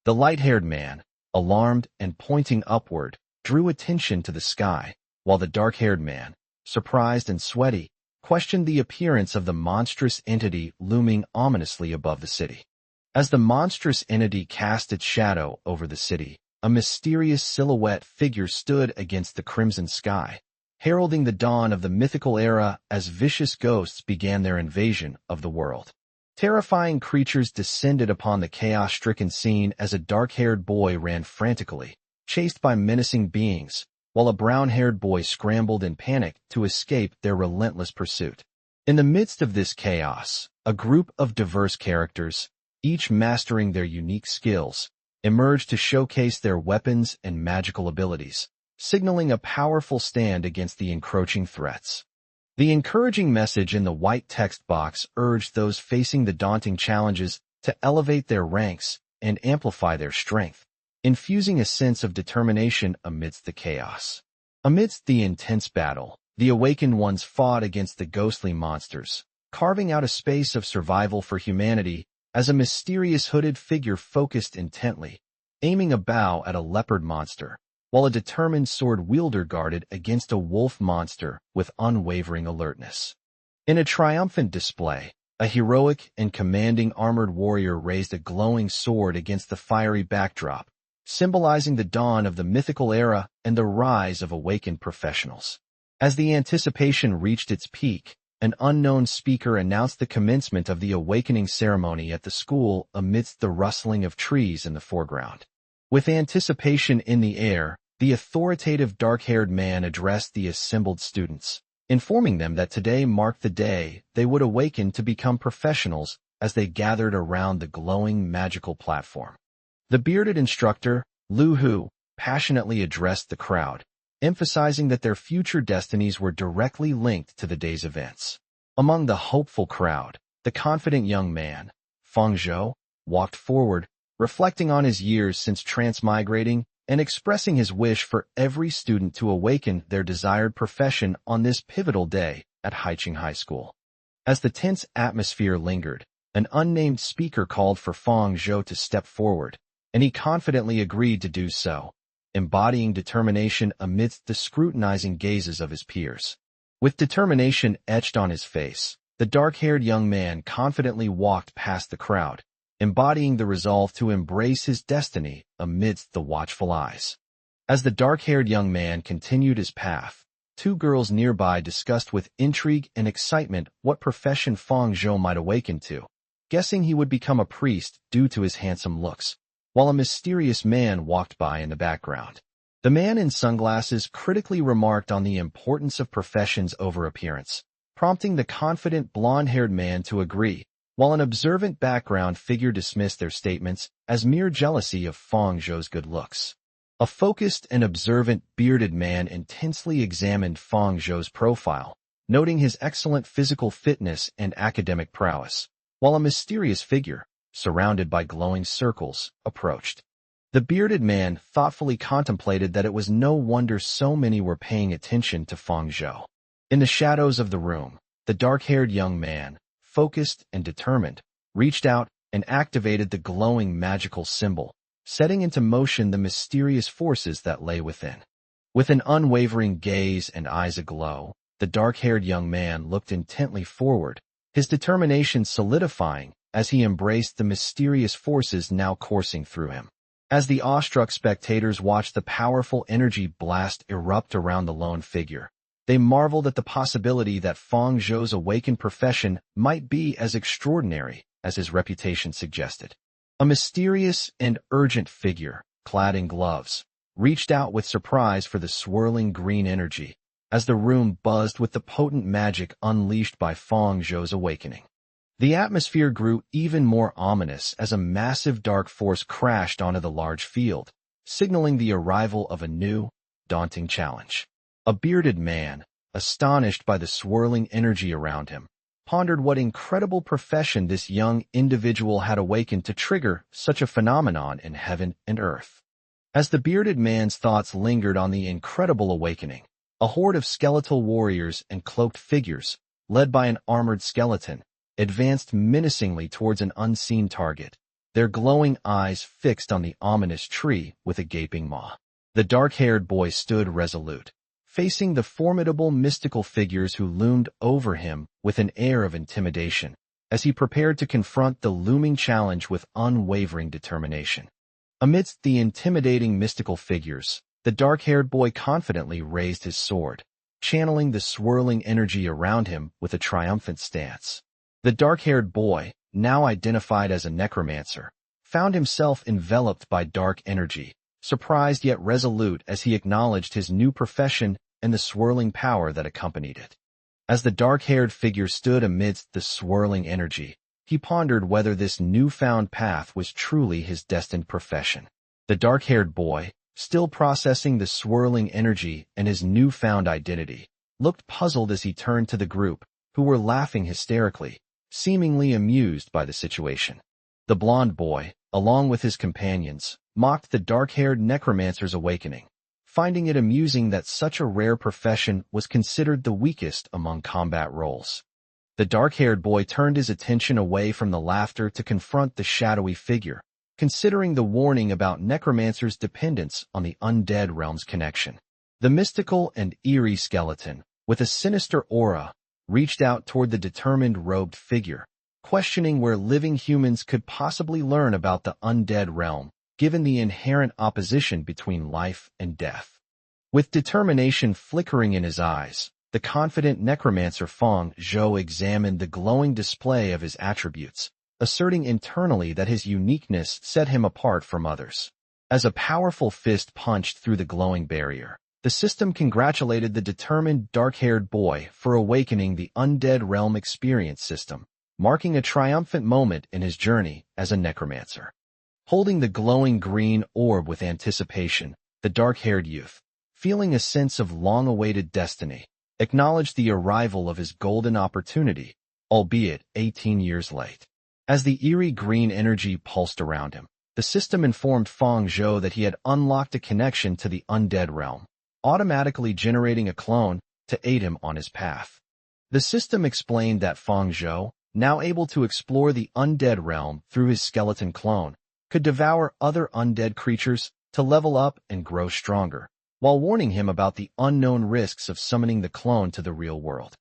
The light-haired man, alarmed and pointing upward, drew attention to the sky, while the dark-haired man, surprised and sweaty, questioned the appearance of the monstrous entity looming ominously above the city. As the monstrous entity cast its shadow over the city, a mysterious silhouette figure stood against the crimson sky, heralding the dawn of the mythical era as vicious ghosts began their invasion of the world. Terrifying creatures descended upon the chaos-stricken scene as a dark-haired boy ran frantically, chased by menacing beings, while a brown-haired boy scrambled in panic to escape their relentless pursuit. In the midst of this chaos, a group of diverse characters, each mastering their unique skills, emerged to showcase their weapons and magical abilities, signaling a powerful stand against the encroaching threats. The encouraging message in the white text box urged those facing the daunting challenges to elevate their ranks and amplify their strength, infusing a sense of determination amidst the chaos. Amidst the intense battle, the awakened ones fought against the ghostly monsters, carving out a space of survival for humanity as a mysterious hooded figure focused intently, aiming a bow at a leopard monster, while a determined sword wielder guarded against a wolf monster with unwavering alertness. In a triumphant display, a heroic and commanding armored warrior raised a glowing sword against the fiery backdrop, symbolizing the dawn of the mythical era and the rise of awakened professionals. As the anticipation reached its peak, an unknown speaker announced the commencement of the awakening ceremony at the school amidst the rustling of trees in the foreground. With anticipation in the air, the authoritative dark-haired man addressed the assembled students, informing them that today marked the day they would awaken to become professionals as they gathered around the glowing magical platform. The bearded instructor, Lu Hu, passionately addressed the crowd, emphasizing that their future destinies were directly linked to the day's events. Among the hopeful crowd, the confident young man, Feng Zhou, walked forward, reflecting on his years since transmigrating and expressing his wish for every student to awaken their desired profession on this pivotal day at Haiqing High School. As the tense atmosphere lingered, an unnamed speaker called for Feng Zhou to step forward, and he confidently agreed to do so, embodying determination amidst the scrutinizing gazes of his peers. With determination etched on his face, the dark-haired young man confidently walked past the crowd, embodying the resolve to embrace his destiny amidst the watchful eyes. As the dark-haired young man continued his path, two girls nearby discussed with intrigue and excitement what profession Feng Zhou might awaken to, guessing he would become a priest due to his handsome looks, while a mysterious man walked by in the background. The man in sunglasses critically remarked on the importance of professions over appearance, prompting the confident blonde-haired man to agree, while an observant background figure dismissed their statements as mere jealousy of Feng Zhou's good looks. A focused and observant bearded man intensely examined Feng Zhou's profile, noting his excellent physical fitness and academic prowess, while a mysterious figure, surrounded by glowing circles, approached. The bearded man thoughtfully contemplated that it was no wonder so many were paying attention to Feng Zhou. In the shadows of the room, the dark-haired young man, focused and determined, reached out and activated the glowing magical symbol, setting into motion the mysterious forces that lay within. With an unwavering gaze and eyes aglow, the dark-haired young man looked intently forward, his determination solidifying as he embraced the mysterious forces now coursing through him. As the awestruck spectators watched the powerful energy blast erupt around the lone figure, they marveled at the possibility that Feng Zhou's awakened profession might be as extraordinary as his reputation suggested. A mysterious and urgent figure, clad in gloves, reached out with surprise for the swirling green energy as the room buzzed with the potent magic unleashed by Feng Zhou's awakening. The atmosphere grew even more ominous as a massive dark force crashed onto the large field, signaling the arrival of a new, daunting challenge. A bearded man, astonished by the swirling energy around him, pondered what incredible profession this young individual had awakened to trigger such a phenomenon in heaven and earth. As the bearded man's thoughts lingered on the incredible awakening, a horde of skeletal warriors and cloaked figures, led by an armored skeleton, advanced menacingly towards an unseen target, their glowing eyes fixed on the ominous tree with a gaping maw. The dark-haired boy stood resolute, facing the formidable mystical figures who loomed over him with an air of intimidation, as he prepared to confront the looming challenge with unwavering determination. Amidst the intimidating mystical figures, the dark-haired boy confidently raised his sword, channeling the swirling energy around him with a triumphant stance. The dark-haired boy, now identified as a necromancer, found himself enveloped by dark energy, surprised yet resolute as he acknowledged his new profession and the swirling power that accompanied it. As the dark-haired figure stood amidst the swirling energy, he pondered whether this newfound path was truly his destined profession. The dark-haired boy, still processing the swirling energy and his newfound identity, looked puzzled as he turned to the group, who were laughing hysterically, seemingly amused by the situation. The blond boy, along with his companions, mocked the dark-haired necromancer's awakening, finding it amusing that such a rare profession was considered the weakest among combat roles. The dark-haired boy turned his attention away from the laughter to confront the shadowy figure, considering the warning about necromancer's dependence on the undead realm's connection. The mystical and eerie skeleton, with a sinister aura, reached out toward the determined robed figure, questioning where living humans could possibly learn about the undead realm, given the inherent opposition between life and death. With determination flickering in his eyes, the confident necromancer Feng Zhou examined the glowing display of his attributes, asserting internally that his uniqueness set him apart from others. As a powerful fist punched through the glowing barrier, the system congratulated the determined dark-haired boy for awakening the undead realm experience system, marking a triumphant moment in his journey as a necromancer. Holding the glowing green orb with anticipation, the dark-haired youth, feeling a sense of long-awaited destiny, acknowledged the arrival of his golden opportunity, albeit 18 years late. As the eerie green energy pulsed around him, the system informed Feng Zhou that he had unlocked a connection to the undead realm, automatically generating a clone to aid him on his path. The system explained that Feng Zhou, now able to explore the undead realm through his skeleton clone, could devour other undead creatures to level up and grow stronger, while warning him about the unknown risks of summoning the clone to the real world.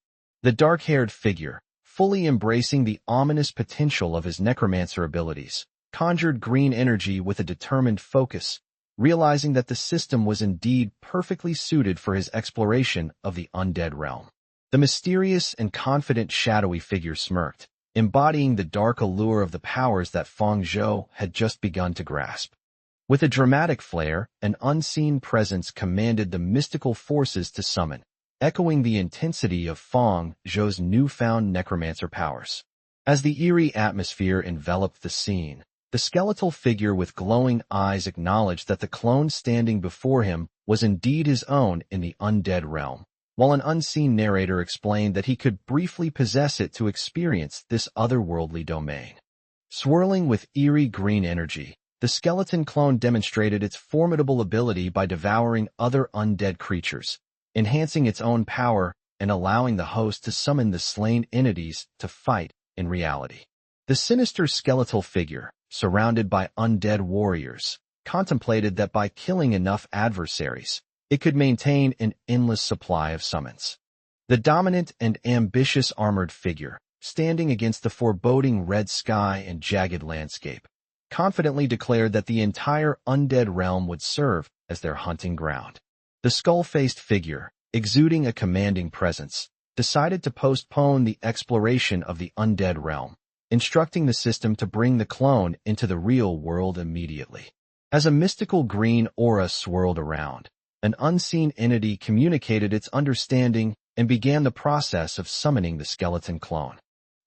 The dark-haired figure, fully embracing the ominous potential of his necromancer abilities, conjured green energy with a determined focus, realizing that the system was indeed perfectly suited for his exploration of the undead realm. The mysterious and confident shadowy figure smirked, embodying the dark allure of the powers that Feng Zhou had just begun to grasp. With a dramatic flair, an unseen presence commanded the mystical forces to summon, echoing the intensity of Feng Zhou's newfound necromancer powers. As the eerie atmosphere enveloped the scene, the skeletal figure with glowing eyes acknowledged that the clone standing before him was indeed his own in the undead realm, while an unseen narrator explained that he could briefly possess it to experience this otherworldly domain. Swirling with eerie green energy, the skeleton clone demonstrated its formidable ability by devouring other undead creatures, enhancing its own power and allowing the host to summon the slain entities to fight in reality. The sinister skeletal figure, surrounded by undead warriors, contemplated that by killing enough adversaries, it could maintain an endless supply of summons. The dominant and ambitious armored figure, standing against the foreboding red sky and jagged landscape, confidently declared that the entire undead realm would serve as their hunting ground. The skull-faced figure, exuding a commanding presence, decided to postpone the exploration of the undead realm, instructing the system to bring the clone into the real world immediately. As a mystical green aura swirled around, an unseen entity communicated its understanding and began the process of summoning the skeleton clone.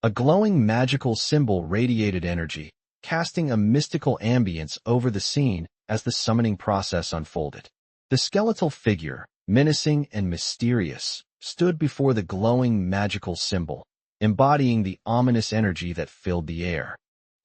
A glowing magical symbol radiated energy, casting a mystical ambience over the scene as the summoning process unfolded. The skeletal figure, menacing and mysterious, stood before the glowing magical symbol, embodying the ominous energy that filled the air.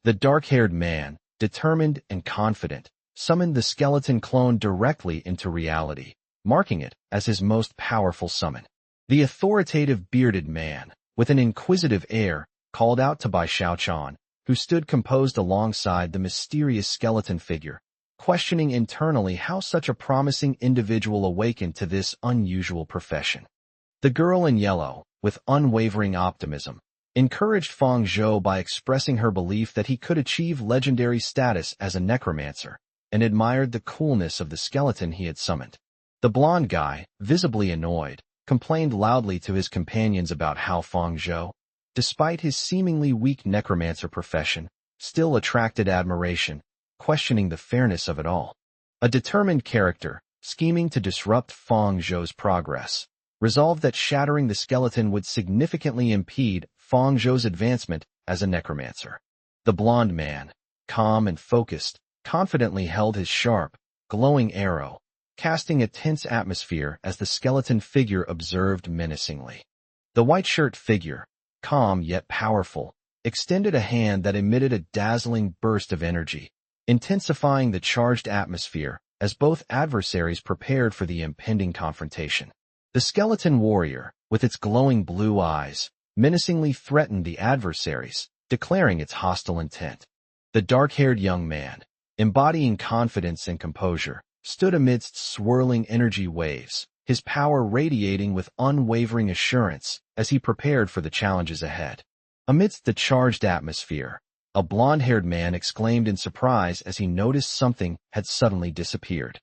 The dark-haired man, determined and confident, summoned the skeleton clone directly into reality, marking it as his most powerful summon. The authoritative bearded man, with an inquisitive air, called out to Bai Xiaochan, who stood composed alongside the mysterious skeleton figure, questioning internally how such a promising individual awakened to this unusual profession. The girl in yellow, with unwavering optimism, encouraged Feng Zhou by expressing her belief that he could achieve legendary status as a necromancer, and admired the coolness of the skeleton he had summoned. The blonde guy, visibly annoyed, complained loudly to his companions about how Feng Zhou, despite his seemingly weak necromancer profession, still attracted admiration, questioning the fairness of it all. A determined character, scheming to disrupt Feng Zhou's progress, resolved that shattering the skeleton would significantly impede Feng Zhou's advancement as a necromancer. The blonde man, calm and focused, confidently held his sharp, glowing arrow, casting a tense atmosphere as the skeleton figure observed menacingly. The white-shirt figure, calm yet powerful, extended a hand that emitted a dazzling burst of energy, intensifying the charged atmosphere as both adversaries prepared for the impending confrontation. The skeleton warrior, with its glowing blue eyes, menacingly threatened the adversaries, declaring its hostile intent. The dark-haired young man, embodying confidence and composure, stood amidst swirling energy waves, his power radiating with unwavering assurance as he prepared for the challenges ahead. Amidst the charged atmosphere, a blond-haired man exclaimed in surprise as he noticed something had suddenly disappeared.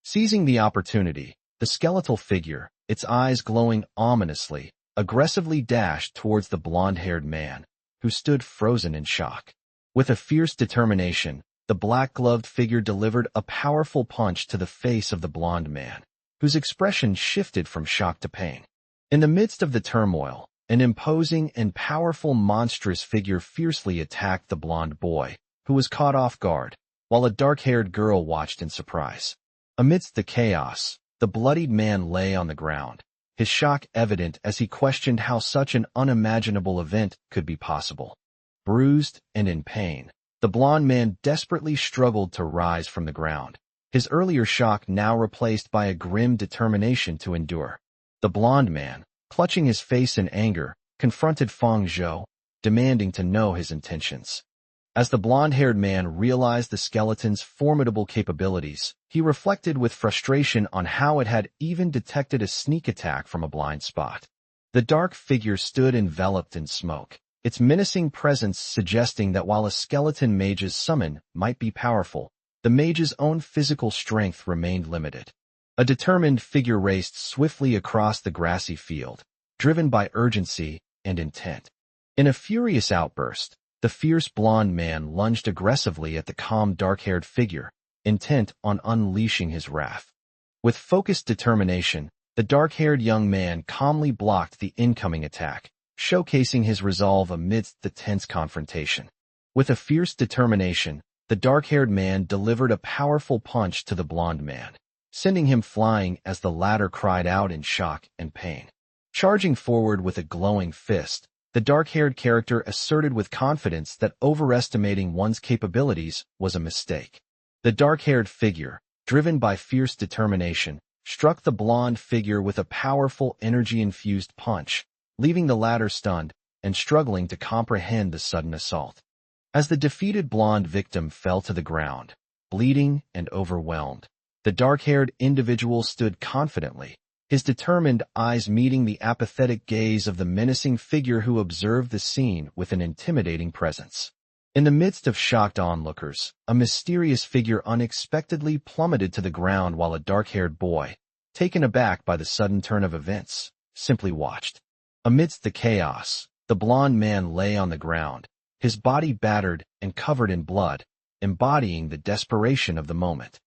Seizing the opportunity, the skeletal figure, its eyes glowing ominously, aggressively dashed towards the blond-haired man, who stood frozen in shock. With a fierce determination, the black-gloved figure delivered a powerful punch to the face of the blond man, whose expression shifted from shock to pain. In the midst of the turmoil, an imposing and powerful monstrous figure fiercely attacked the blond boy, who was caught off guard, while a dark-haired girl watched in surprise. Amidst the chaos, the bloodied man lay on the ground, his shock evident as he questioned how such an unimaginable event could be possible. Bruised and in pain, the blond man desperately struggled to rise from the ground, his earlier shock now replaced by a grim determination to endure. The blond man, clutching his face in anger, confronted Feng Zhou, demanding to know his intentions. As the blond-haired man realized the skeleton's formidable capabilities, he reflected with frustration on how it had even detected a sneak attack from a blind spot. The dark figure stood enveloped in smoke, its menacing presence suggesting that while a skeleton mage's summon might be powerful, the mage's own physical strength remained limited. A determined figure raced swiftly across the grassy field, driven by urgency and intent. In a furious outburst, the fierce blond man lunged aggressively at the calm dark-haired figure, intent on unleashing his wrath. With focused determination, the dark-haired young man calmly blocked the incoming attack, showcasing his resolve amidst the tense confrontation. With a fierce determination, the dark-haired man delivered a powerful punch to the blond man, sending him flying as the latter cried out in shock and pain. Charging forward with a glowing fist, the dark-haired character asserted with confidence that overestimating one's capabilities was a mistake. The dark-haired figure, driven by fierce determination, struck the blonde figure with a powerful energy-infused punch, leaving the latter stunned and struggling to comprehend the sudden assault. As the defeated blonde victim fell to the ground, bleeding and overwhelmed, the dark-haired individual stood confidently, his determined eyes meeting the apathetic gaze of the menacing figure who observed the scene with an intimidating presence. In the midst of shocked onlookers, a mysterious figure unexpectedly plummeted to the ground while a dark-haired boy, taken aback by the sudden turn of events, simply watched. Amidst the chaos, the blond man lay on the ground, his body battered and covered in blood, embodying the desperation of the moment.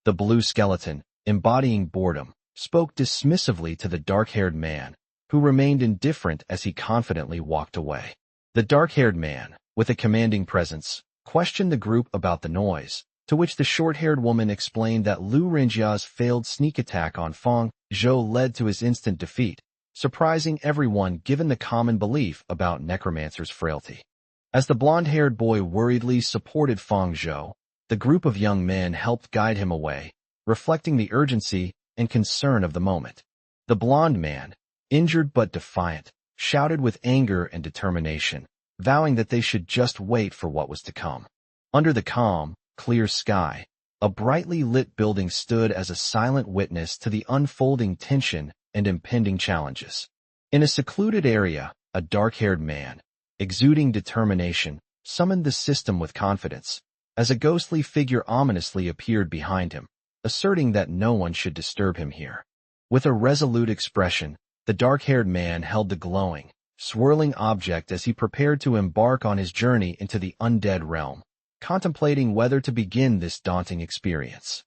The blue skeleton, embodying boredom, spoke dismissively to the dark-haired man, who remained indifferent as he confidently walked away. The dark-haired man, with a commanding presence, questioned the group about the noise, to which the short-haired woman explained that Lu Renjia's failed sneak attack on Feng Zhou led to his instant defeat, surprising everyone given the common belief about Necromancer's frailty. As the blond-haired boy worriedly supported Feng Zhou, the group of young men helped guide him away, reflecting the urgency and concern of the moment. The blond man, injured but defiant, shouted with anger and determination, vowing that they should just wait for what was to come. Under the calm, clear sky, a brightly lit building stood as a silent witness to the unfolding tension and impending challenges. In a secluded area, a dark-haired man, exuding determination, summoned the system with confidence, as a ghostly figure ominously appeared behind him, asserting that no one should disturb him here. With a resolute expression, the dark-haired man held the glowing, swirling object as he prepared to embark on his journey into the undead realm, contemplating whether to begin this daunting experience.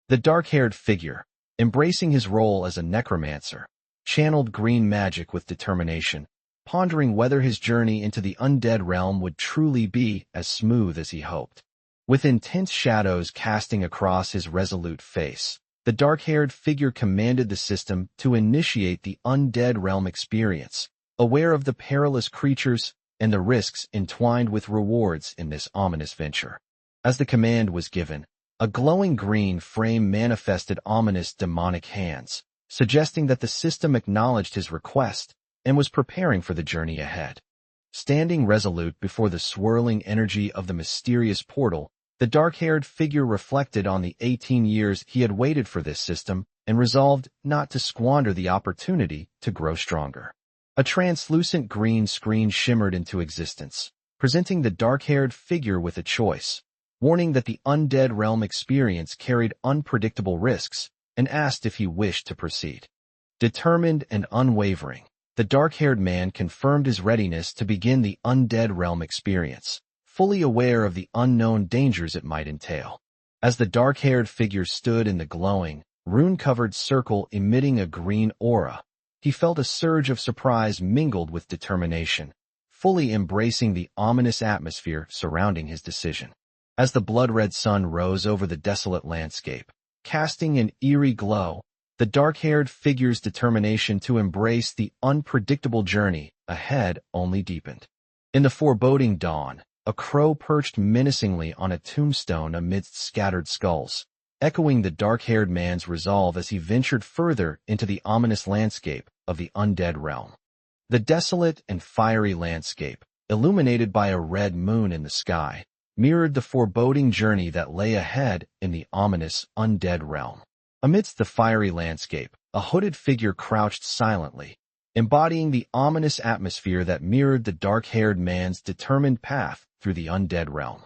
The dark-haired figure, embracing his role as a necromancer, channeled green magic with determination, pondering whether his journey into the undead realm would truly be as smooth as he hoped. With intense shadows casting across his resolute face, the dark-haired figure commanded the system to initiate the undead realm experience, aware of the perilous creatures and the risks entwined with rewards in this ominous venture. As the command was given, a glowing green frame manifested ominous demonic hands, suggesting that the system acknowledged his request and was preparing for the journey ahead. Standing resolute before the swirling energy of the mysterious portal, the dark-haired figure reflected on the 18 years he had waited for this system and resolved not to squander the opportunity to grow stronger. A translucent green screen shimmered into existence, presenting the dark-haired figure with a choice, warning that the undead realm experience carried unpredictable risks, and asked if he wished to proceed. Determined and unwavering, the dark-haired man confirmed his readiness to begin the undead realm experience, fully aware of the unknown dangers it might entail. As the dark-haired figure stood in the glowing, rune-covered circle emitting a green aura, he felt a surge of surprise mingled with determination, fully embracing the ominous atmosphere surrounding his decision. As the blood-red sun rose over the desolate landscape, casting an eerie glow, the dark-haired figure's determination to embrace the unpredictable journey ahead only deepened. In the foreboding dawn, a crow perched menacingly on a tombstone amidst scattered skulls, echoing the dark-haired man's resolve as he ventured further into the ominous landscape of the undead realm. The desolate and fiery landscape, illuminated by a red moon in the sky, mirrored the foreboding journey that lay ahead in the ominous undead realm. Amidst the fiery landscape, a hooded figure crouched silently, embodying the ominous atmosphere that mirrored the dark-haired man's determined path through the undead realm.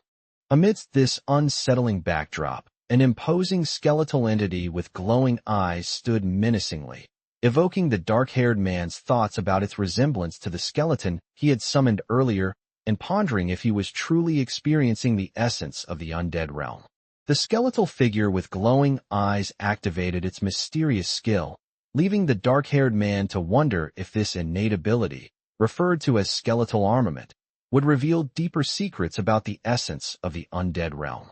Amidst this unsettling backdrop, an imposing skeletal entity with glowing eyes stood menacingly, evoking the dark-haired man's thoughts about its resemblance to the skeleton he had summoned earlier and pondering if he was truly experiencing the essence of the undead realm. The skeletal figure with glowing eyes activated its mysterious skill, leaving the dark-haired man to wonder if this innate ability, referred to as skeletal armament, would reveal deeper secrets about the essence of the undead realm.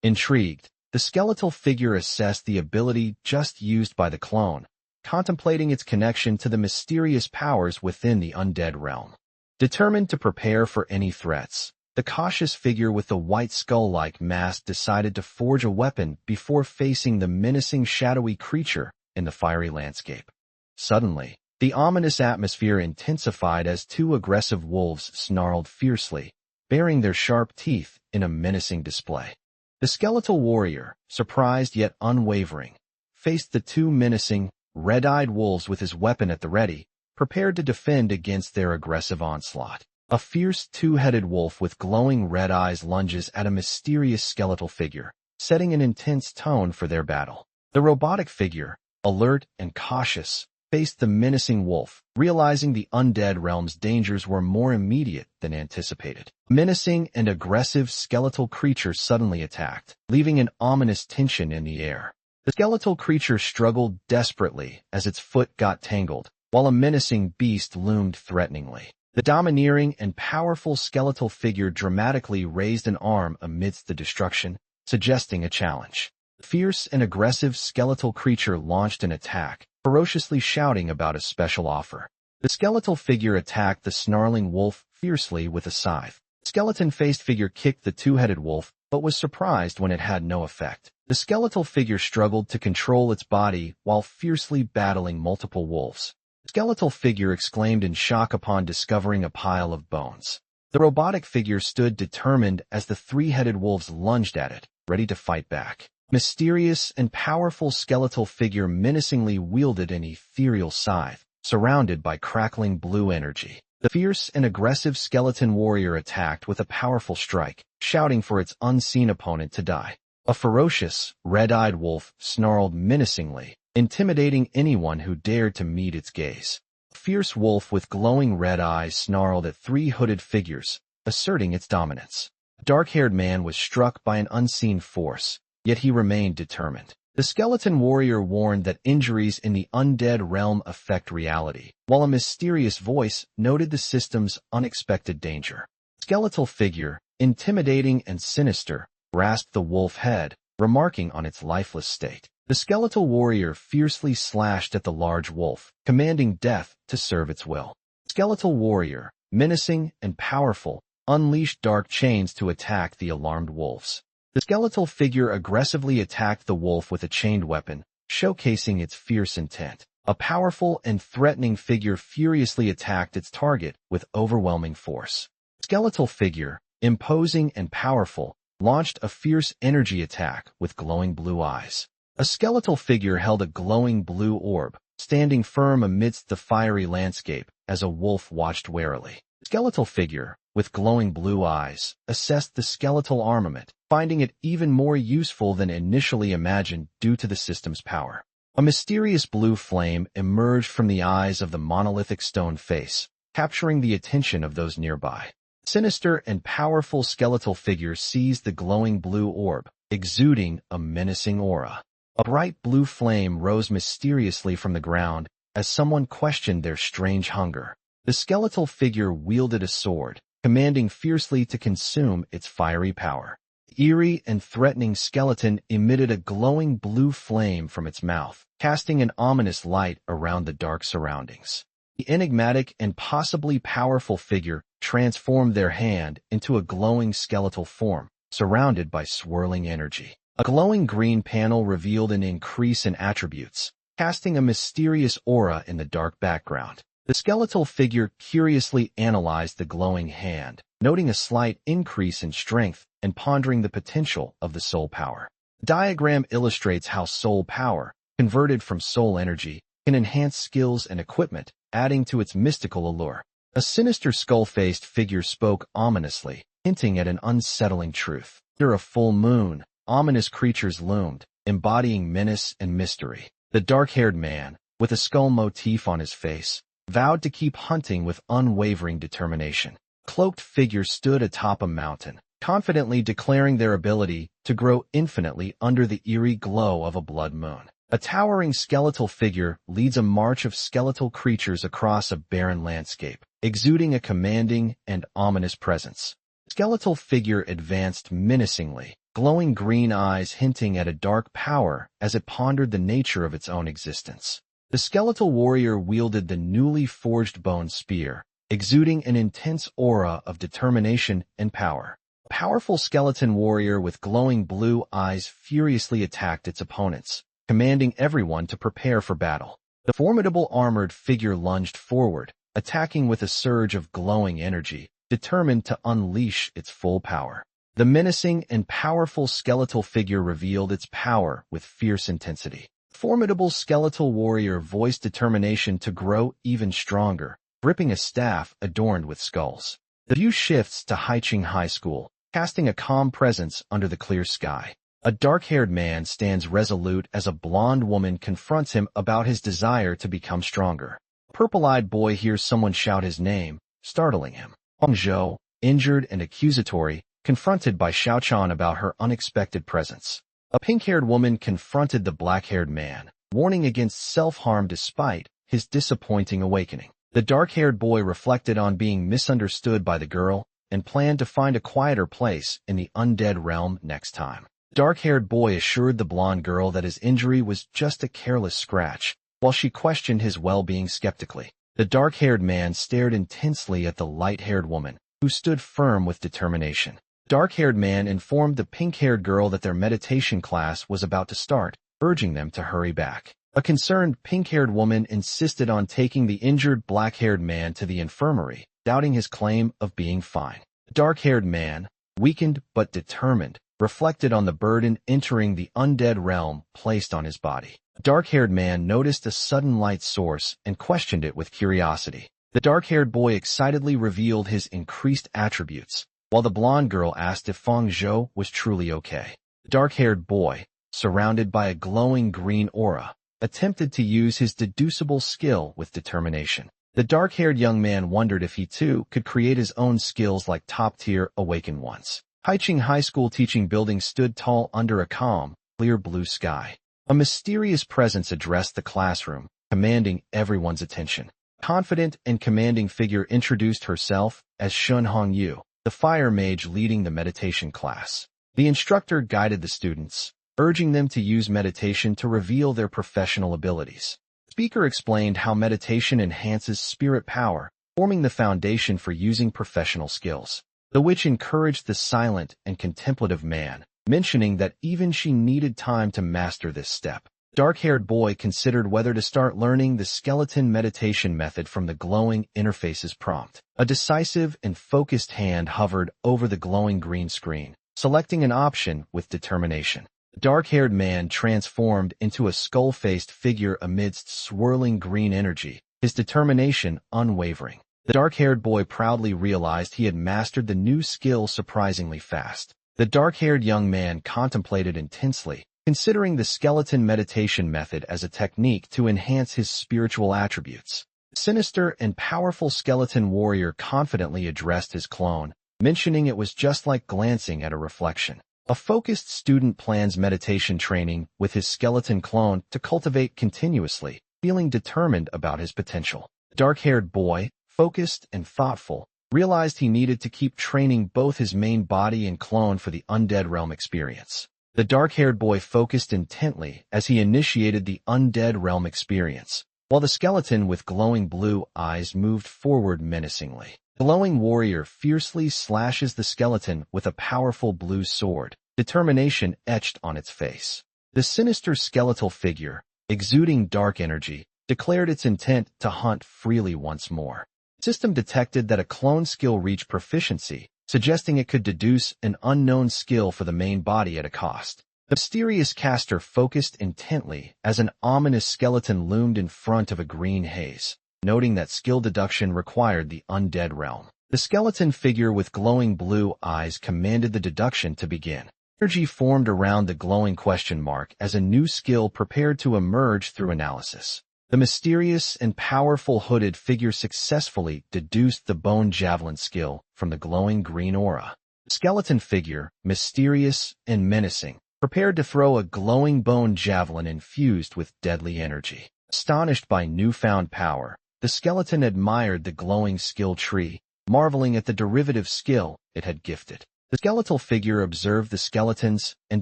Intrigued, the skeletal figure assessed the ability just used by the clone, contemplating its connection to the mysterious powers within the undead realm. Determined to prepare for any threats, the cautious figure with the white skull-like mask decided to forge a weapon before facing the menacing shadowy creature in the fiery landscape. Suddenly, the ominous atmosphere intensified as two aggressive wolves snarled fiercely, baring their sharp teeth in a menacing display. The skeletal warrior, surprised yet unwavering, faced the two menacing, red-eyed wolves with his weapon at the ready, prepared to defend against their aggressive onslaught. A fierce two-headed wolf with glowing red eyes lunges at a mysterious skeletal figure, setting an intense tone for their battle. The robotic figure, alert and cautious, faced the menacing wolf, realizing the undead realm's dangers were more immediate than anticipated. A menacing and aggressive skeletal creature suddenly attacked, leaving an ominous tension in the air. The skeletal creature struggled desperately as its foot got tangled, while a menacing beast loomed threateningly. The domineering and powerful skeletal figure dramatically raised an arm amidst the destruction, suggesting a challenge. The fierce and aggressive skeletal creature launched an attack, ferociously shouting about a special offer. The skeletal figure attacked the snarling wolf fiercely with a scythe. The skeleton-faced figure kicked the two-headed wolf, but was surprised when it had no effect. The skeletal figure struggled to control its body while fiercely battling multiple wolves. The skeletal figure exclaimed in shock upon discovering a pile of bones. The robotic figure stood determined as the three-headed wolves lunged at it, ready to fight back. Mysterious and powerful skeletal figure menacingly wielded an ethereal scythe, surrounded by crackling blue energy. The fierce and aggressive skeleton warrior attacked with a powerful strike, shouting for its unseen opponent to die. A ferocious, red-eyed wolf snarled menacingly, intimidating anyone who dared to meet its gaze. A fierce wolf with glowing red eyes snarled at three hooded figures, asserting its dominance. The dark-haired man was struck by an unseen force, yet he remained determined. The skeleton warrior warned that injuries in the undead realm affect reality, while a mysterious voice noted the system's unexpected danger. The skeletal figure, intimidating and sinister, grasped the wolf head, remarking on its lifeless state. The skeletal warrior fiercely slashed at the large wolf, commanding death to serve its will. The skeletal warrior, menacing and powerful, unleashed dark chains to attack the alarmed wolves. The skeletal figure aggressively attacked the wolf with a chained weapon, showcasing its fierce intent. A powerful and threatening figure furiously attacked its target with overwhelming force. The skeletal figure, imposing and powerful, launched a fierce energy attack with glowing blue eyes. A skeletal figure held a glowing blue orb, standing firm amidst the fiery landscape as a wolf watched warily. The skeletal figure, with glowing blue eyes, assessed the skeletal armament, finding it even more useful than initially imagined due to the system's power. A mysterious blue flame emerged from the eyes of the monolithic stone face, capturing the attention of those nearby. Sinister and powerful skeletal figure seized the glowing blue orb, exuding a menacing aura. A bright blue flame rose mysteriously from the ground as someone questioned their strange hunger. The skeletal figure wielded a sword, commanding fiercely to consume its fiery power. The eerie and threatening skeleton emitted a glowing blue flame from its mouth, casting an ominous light around the dark surroundings. The enigmatic and possibly powerful figure transformed their hand into a glowing skeletal form, surrounded by swirling energy. A glowing green panel revealed an increase in attributes, casting a mysterious aura in the dark background. The skeletal figure curiously analyzed the glowing hand, noting a slight increase in strength and pondering the potential of the soul power. The diagram illustrates how soul power, converted from soul energy, can enhance skills and equipment, adding to its mystical allure. A sinister skull-faced figure spoke ominously, hinting at an unsettling truth. Under a full moon, ominous creatures loomed, embodying menace and mystery. The dark-haired man, with a skull motif on his face, vowed to keep hunting with unwavering determination. Cloaked figures stood atop a mountain, confidently declaring their ability to grow infinitely under the eerie glow of a blood moon. A towering skeletal figure leads a march of skeletal creatures across a barren landscape, exuding a commanding and ominous presence. The skeletal figure advanced menacingly, glowing green eyes hinting at a dark power as it pondered the nature of its own existence. The skeletal warrior wielded the newly forged bone spear, exuding an intense aura of determination and power. A powerful skeleton warrior with glowing blue eyes furiously attacked its opponents, commanding everyone to prepare for battle. The formidable armored figure lunged forward, attacking with a surge of glowing energy, determined to unleash its full power. The menacing and powerful skeletal figure revealed its power with fierce intensity. Formidable skeletal warrior voiced determination to grow even stronger, gripping a staff adorned with skulls. The view shifts to Haiching High School, casting a calm presence under the clear sky. A dark-haired man stands resolute as a blonde woman confronts him about his desire to become stronger. A purple-eyed boy hears someone shout his name, startling him. Hong Zhou, injured and accusatory, confronted by Xiaochan about her unexpected presence. A pink-haired woman confronted the black-haired man, warning against self-harm despite his disappointing awakening. The dark-haired boy reflected on being misunderstood by the girl and planned to find a quieter place in the undead realm next time. The dark-haired boy assured the blonde girl that his injury was just a careless scratch, while she questioned his well-being skeptically. The dark-haired man stared intensely at the light-haired woman, who stood firm with determination. The dark-haired man informed the pink-haired girl that their meditation class was about to start, urging them to hurry back. A concerned pink-haired woman insisted on taking the injured black-haired man to the infirmary, doubting his claim of being fine. The dark-haired man, weakened but determined, reflected on the burden entering the undead realm placed on his body. The dark-haired man noticed a sudden light source and questioned it with curiosity. The dark-haired boy excitedly revealed his increased attributes, while the blonde girl asked if Feng Zhou was truly okay. The dark-haired boy, surrounded by a glowing green aura, attempted to use his deducible skill with determination. The dark-haired young man wondered if he too could create his own skills like top-tier awakened ones. Haiqing High School teaching building stood tall under a calm, clear blue sky. A mysterious presence addressed the classroom, commanding everyone's attention. A confident and commanding figure introduced herself as Shun Hongyu, the fire mage leading the meditation class. The instructor guided the students, urging them to use meditation to reveal their professional abilities. The speaker explained how meditation enhances spirit power, forming the foundation for using professional skills. The witch encouraged the silent and contemplative man, mentioning that even she needed time to master this step. The dark-haired boy considered whether to start learning the skeleton meditation method from the glowing interface's prompt. A decisive and focused hand hovered over the glowing green screen, selecting an option with determination. The dark-haired man transformed into a skull-faced figure amidst swirling green energy, his determination unwavering. The dark-haired boy proudly realized he had mastered the new skill surprisingly fast. The dark-haired young man contemplated intensely, considering the skeleton meditation method as a technique to enhance his spiritual attributes. The sinister and powerful skeleton warrior confidently addressed his clone, mentioning it was just like glancing at a reflection. A focused student plans meditation training with his skeleton clone to cultivate continuously, feeling determined about his potential. The dark-haired boy, focused and thoughtful, realized he needed to keep training both his main body and clone for the undead realm experience. The dark-haired boy focused intently as he initiated the undead realm experience, while the skeleton with glowing blue eyes moved forward menacingly. The glowing warrior fiercely slashes the skeleton with a powerful blue sword, determination etched on its face. The sinister skeletal figure, exuding dark energy, declared its intent to hunt freely once more. The system detected that a clone skill reached proficiency, suggesting it could deduce an unknown skill for the main body at a cost. The mysterious caster focused intently as an ominous skeleton loomed in front of a green haze, noting that skill deduction required the undead realm. The skeleton figure with glowing blue eyes commanded the deduction to begin. Energy formed around the glowing question mark as a new skill prepared to emerge through analysis. The mysterious and powerful hooded figure successfully deduced the bone javelin skill from the glowing green aura. The skeleton figure, mysterious and menacing, prepared to throw a glowing bone javelin infused with deadly energy. Astonished by newfound power, the skeleton admired the glowing skill tree, marveling at the derivative skill it had gifted. The skeletal figure observed the skeletons and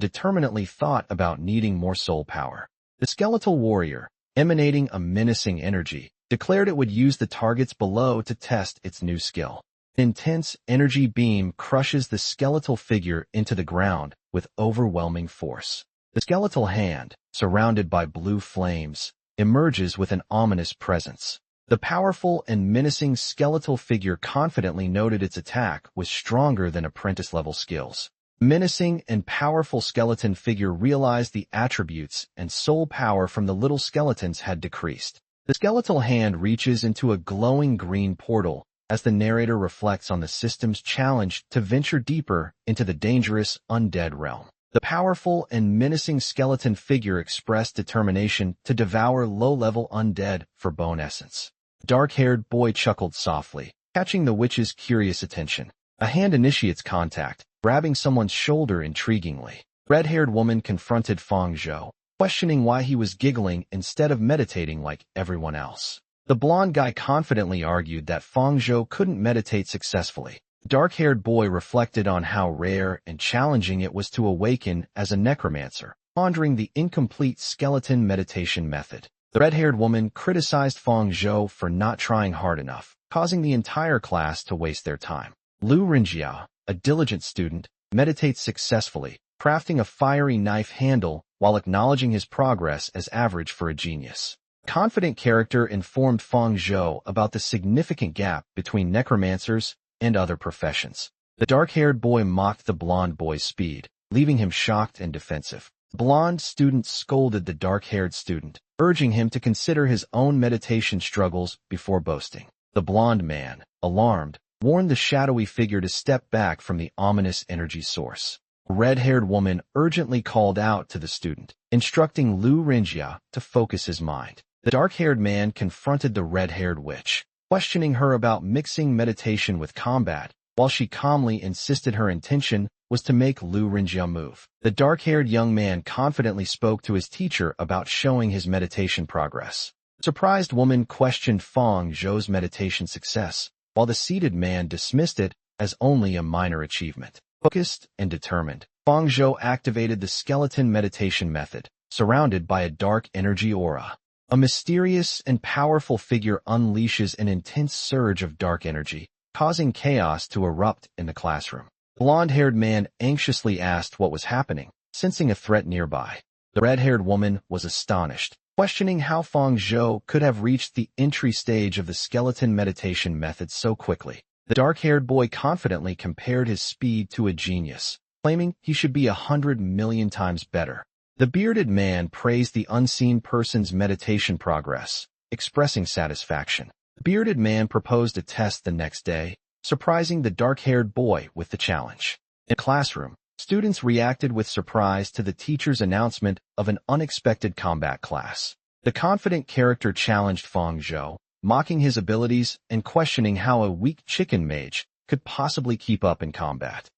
determinedly thought about needing more soul power. The skeletal warrior, emanating a menacing energy, declared it would use the targets below to test its new skill. An intense energy beam crushes the skeletal figure into the ground with overwhelming force. The skeletal hand, surrounded by blue flames, emerges with an ominous presence. The powerful and menacing skeletal figure confidently noted its attack was stronger than apprentice-level skills. Menacing and powerful skeleton figure realized the attributes and soul power from the little skeletons had decreased. The skeletal hand reaches into a glowing green portal as the narrator reflects on the system's challenge to venture deeper into the dangerous undead realm. The powerful and menacing skeleton figure expressed determination to devour low-level undead for bone essence. The dark-haired boy chuckled softly, catching the witch's curious attention. A hand initiates contact, grabbing someone's shoulder intriguingly. The red-haired woman confronted Feng Zhou, questioning why he was giggling instead of meditating like everyone else. The blonde guy confidently argued that Feng Zhou couldn't meditate successfully. The dark-haired boy reflected on how rare and challenging it was to awaken as a necromancer, pondering the incomplete skeleton meditation method. The red-haired woman criticized Feng Zhou for not trying hard enough, causing the entire class to waste their time. Lu Rinjiao, a diligent student, meditates successfully, crafting a fiery knife handle while acknowledging his progress as average for a genius. Confident character informed Feng Zhou about the significant gap between necromancers and other professions. The dark-haired boy mocked the blonde boy's speed, leaving him shocked and defensive. The blonde student scolded the dark-haired student, urging him to consider his own meditation struggles before boasting. The blonde man, alarmed, warned the shadowy figure to step back from the ominous energy source. A red-haired woman urgently called out to the student, instructing Lu Rinjia to focus his mind. The dark-haired man confronted the red-haired witch, questioning her about mixing meditation with combat, while she calmly insisted her intention was to make Lu Rinjia move. The dark-haired young man confidently spoke to his teacher about showing his meditation progress. The surprised woman questioned Feng Zhou's meditation success, while the seated man dismissed it as only a minor achievement. Focused and determined, Feng Zhou activated the skeleton meditation method, surrounded by a dark energy aura. A mysterious and powerful figure unleashes an intense surge of dark energy, causing chaos to erupt in the classroom. The blonde-haired man anxiously asked what was happening, sensing a threat nearby. The red-haired woman was astonished, questioning how Feng Zhou could have reached the entry stage of the skeleton meditation method so quickly. The dark-haired boy confidently compared his speed to a genius, claiming he should be 100 million times better. The bearded man praised the unseen person's meditation progress, expressing satisfaction. The bearded man proposed a test the next day, surprising the dark-haired boy with the challenge. In the classroom, students reacted with surprise to the teacher's announcement of an unexpected combat class. The confident character challenged Feng Zhou, mocking his abilities and questioning how a weak chicken mage could possibly keep up in combat.